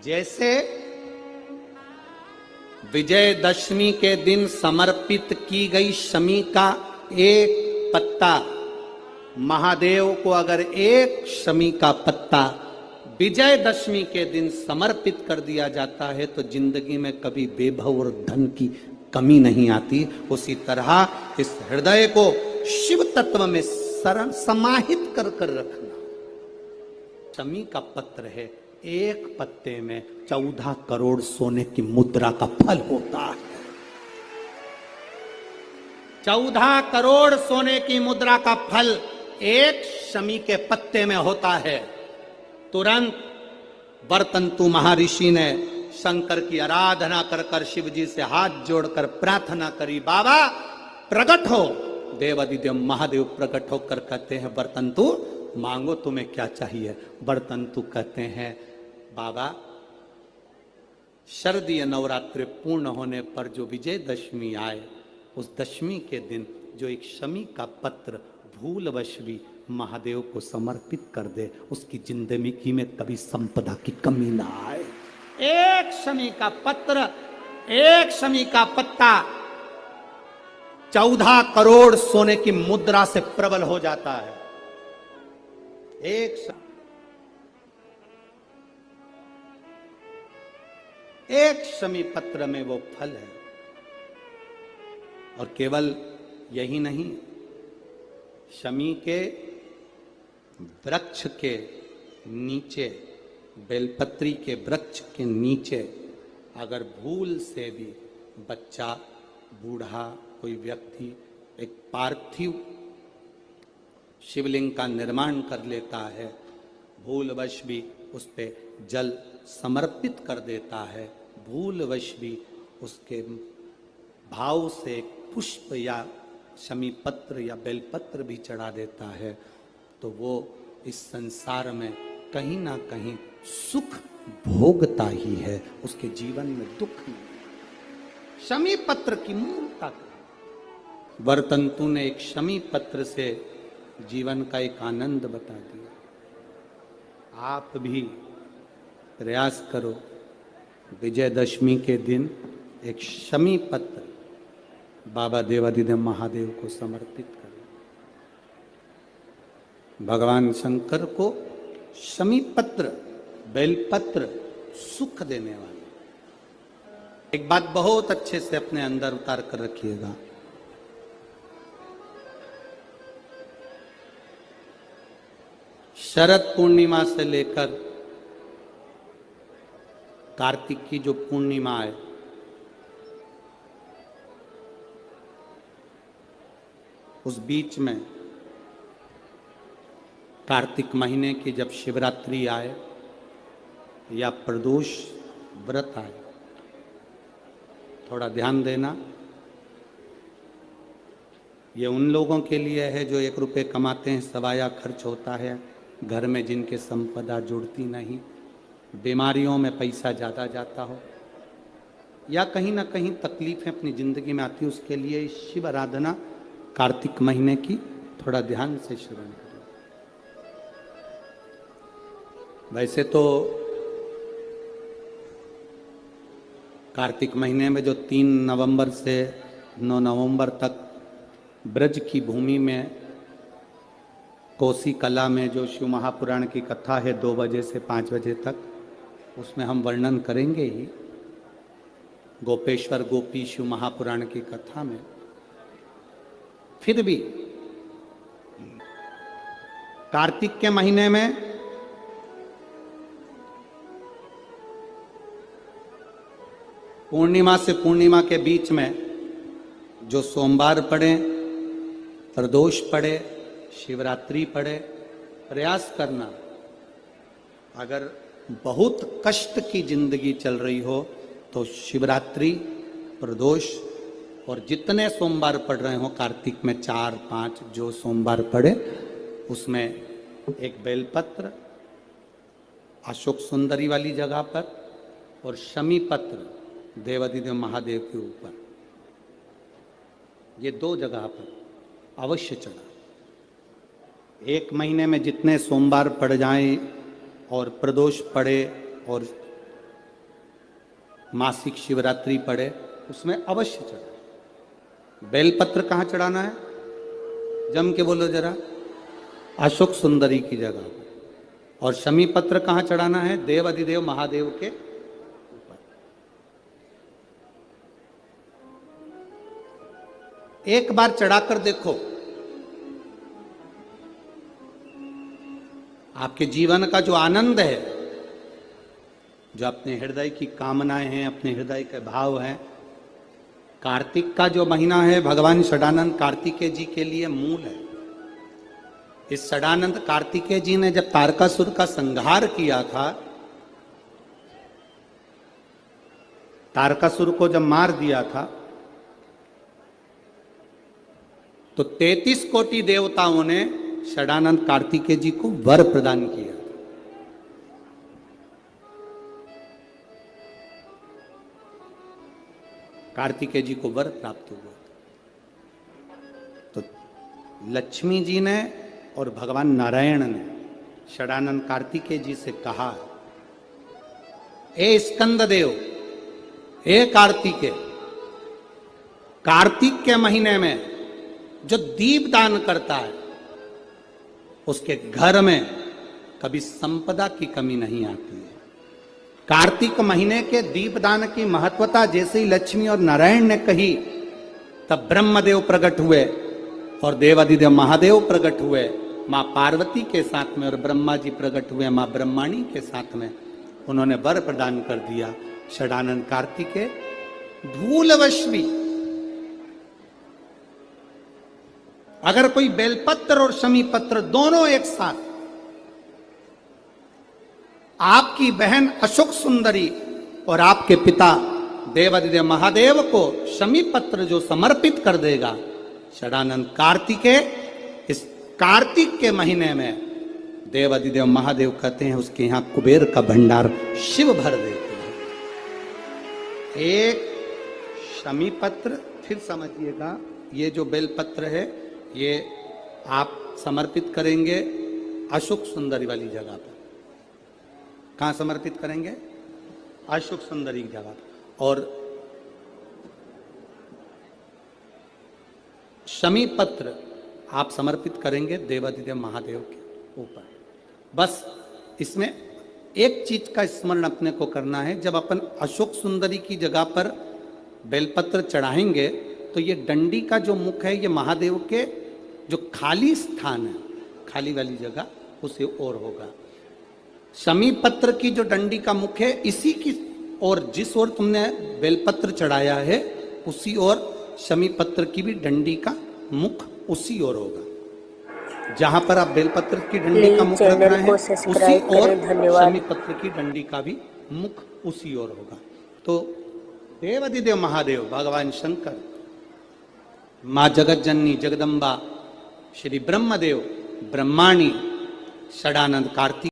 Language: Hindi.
जैसे विजयदशमी के दिन समर्पित की गई शमी का एक पत्ता, महादेव को अगर एक शमी का पत्ता विजयदशमी के दिन समर्पित कर दिया जाता है तो जिंदगी में कभी बेभव और धन की कमी नहीं आती। उसी तरह इस हृदय को शिव तत्व में समाहित कर कर रखना। शमी का पत्र है, एक पत्ते में 14 करोड़ सोने की मुद्रा का फल होता है। 14 करोड़ सोने की मुद्रा का फल एक शमी के पत्ते में होता है। तुरंत वर्तंतु महर्षि ने शंकर की आराधना कर कर शिव जी से हाथ जोड़कर प्रार्थना करी, बाबा प्रकट हो। देवादिदेव महादेव प्रकट होकर कहते हैं, वर्तंतु मांगो तुम्हें क्या चाहिए। वर्तंतु कहते हैं, बाबा शरदीय नवरात्रि पूर्ण होने पर जो विजयदशमी आए, उस दशमी के दिन जो एक शमी का पत्र भूलवश भी महादेव को समर्पित कर दे, उसकी जिंदगी में कभी संपदा की कमी ना आए। एक शमी का पत्र, एक शमी का पत्ता 14 करोड़ सोने की मुद्रा से प्रबल हो जाता है। एक शमी पत्र में वो फल है। और केवल यही नहीं, शमी के वृक्ष के नीचे, बेलपत्री के वृक्ष के नीचे अगर भूल से भी बच्चा, बूढ़ा, कोई व्यक्ति एक पार्थिव शिवलिंग का निर्माण कर लेता है, भूलवश भी उस पे जल समर्पित कर देता है, भूलवश भी उसके भाव से पुष्प या शमी पत्र या बेलपत्र भी चढ़ा देता है, तो वो इस संसार में कहीं ना कहीं सुख भोगता ही है, उसके जीवन में दुख नहीं। शमी पत्र की मूलता, वर्तंतु ने एक शमी पत्र से जीवन का एक आनंद बता दिया। आप भी प्रयास करो, विजयदशमी के दिन एक शमी पत्र बाबा देवादिदेव महादेव को समर्पित करो। भगवान शंकर को शमी पत्र, बेलपत्र सुख देने वाले। एक बात बहुत अच्छे से अपने अंदर उतार कर रखिएगा, शरद पूर्णिमा से लेकर कार्तिक की जो पूर्णिमा है, उस बीच में कार्तिक महीने की जब शिवरात्रि आए या प्रदोष व्रत आए, थोड़ा ध्यान देना। ये उन लोगों के लिए है जो 1 रुपये कमाते हैं, सवाया खर्च होता है, घर में जिनके संपदा जुड़ती नहीं, बीमारियों में पैसा ज़्यादा जाता हो, या कहीं ना कहीं तकलीफें अपनी ज़िंदगी में आती, उसके लिए शिव आराधना कार्तिक महीने की थोड़ा ध्यान से श्रवण करें। वैसे तो कार्तिक महीने में जो 3 नवंबर से 9 नवंबर तक ब्रज की भूमि में कोसी कला में जो शिव महापुराण की कथा है 2 बजे से 5 बजे तक, उसमें हम वर्णन करेंगे ही गोपेश्वर गोपी शिव महापुराण की कथा में। फिर भी कार्तिक के महीने में पूर्णिमा से पूर्णिमा के बीच में जो सोमवार पड़े, प्रदोष पड़े, शिवरात्रि पड़े, प्रयास करना, अगर बहुत कष्ट की जिंदगी चल रही हो तो शिवरात्रि, प्रदोष और जितने सोमवार पड़ रहे हो कार्तिक में 4-5 जो सोमवार पड़े, उसमें एक बेलपत्र अशोक सुंदरी वाली जगह पर और शमी पत्र देवादिदेव महादेव के ऊपर, ये 2 जगह पर अवश्य चढ़ा। 1 महीने में जितने सोमवार पड़ जाएं और प्रदोष पड़े और मासिक शिवरात्रि पड़े उसमें अवश्य चढ़ाए। बेलपत्र कहाँ चढ़ाना है? जम के बोलो जरा। अशोक सुंदरी की जगह पर। और शमी पत्र कहाँ चढ़ाना है? देव अधिदेव महादेव के ऊपर। एक बार चढ़ाकर देखो, आपके जीवन का जो आनंद है, जो अपने हृदय की कामनाएं हैं, अपने हृदय के भाव हैं, कार्तिक का जो महीना है भगवान षडानंद कार्तिकेय जी के लिए मूल है। इस षडानंद कार्तिकेय जी ने जब तारकासुर का संहार किया था, तारकासुर को जब मार दिया था, तो 33 कोटि देवताओं ने षडानंद कार्तिकेय जी को वर प्रदान किया। कार्तिकेय जी को वर प्राप्त हुआ। तो लक्ष्मी जी ने और भगवान नारायण ने षडानंद कार्तिकेय जी से कहा, ए स्कंद देव, ए कार्तिकेय, कार्तिक के महीने में जो दीप दान करता है उसके घर में कभी संपदा की कमी नहीं आती है। कार्तिक महीने के दीपदान की महत्वता जैसे ही लक्ष्मी और नारायण ने कही, तब ब्रह्मदेव प्रकट हुए और देवाधिदेव महादेव प्रकट हुए मां पार्वती के साथ में, और ब्रह्मा जी प्रकट हुए मां ब्रह्माणी के साथ में। उन्होंने वर प्रदान कर दिया। षडानंद कार्तिकेय भूलवश भी अगर कोई बेलपत्र और शमी पत्र दोनों एक साथ आपकी बहन अशोक सुंदरी और आपके पिता देवाधिदेव महादेव को शमी पत्र जो समर्पित कर देगा, षडानंद कार्तिकेय इस कार्तिक के महीने में देवाधिदेव महादेव कहते हैं उसके यहां कुबेर का भंडार शिव भर देते हैं। एक शमी पत्र, फिर समझिएगा, ये जो बेलपत्र है ये आप समर्पित करेंगे अशोक सुंदरी वाली जगह पर। कहां समर्पित करेंगे? अशोक सुंदरी की जगह। और शमी पत्र आप समर्पित करेंगे देवाधिदेव महादेव के ऊपर। बस इसमें एक चीज का स्मरण अपने को करना है, जब अपन अशोक सुंदरी की जगह पर बेलपत्र चढ़ाएंगे तो ये डंडी का जो मुख है ये महादेव के जो खाली स्थान है, खाली वाली जगह, उसे ओर होगा। शमी पत्र की जो डंडी का मुख है इसी की ओर, जिस ओर तुमने बेलपत्र चढ़ाया है उसी ओर शमी पत्र की भी डंडी का मुख उसी ओर होगा। जहां पर आप बेलपत्र की डंडी का मुख रख रहे हैं उसी ओर शमी पत्र की डंडी का भी मुख उसी ओर होगा। तो देवाधिदेव महादेव भगवान शंकर, मां जगत जननी जगदम्बा, श्री ब्रह्मदेव, ब्रह्माणी, षडानंद कार्तिक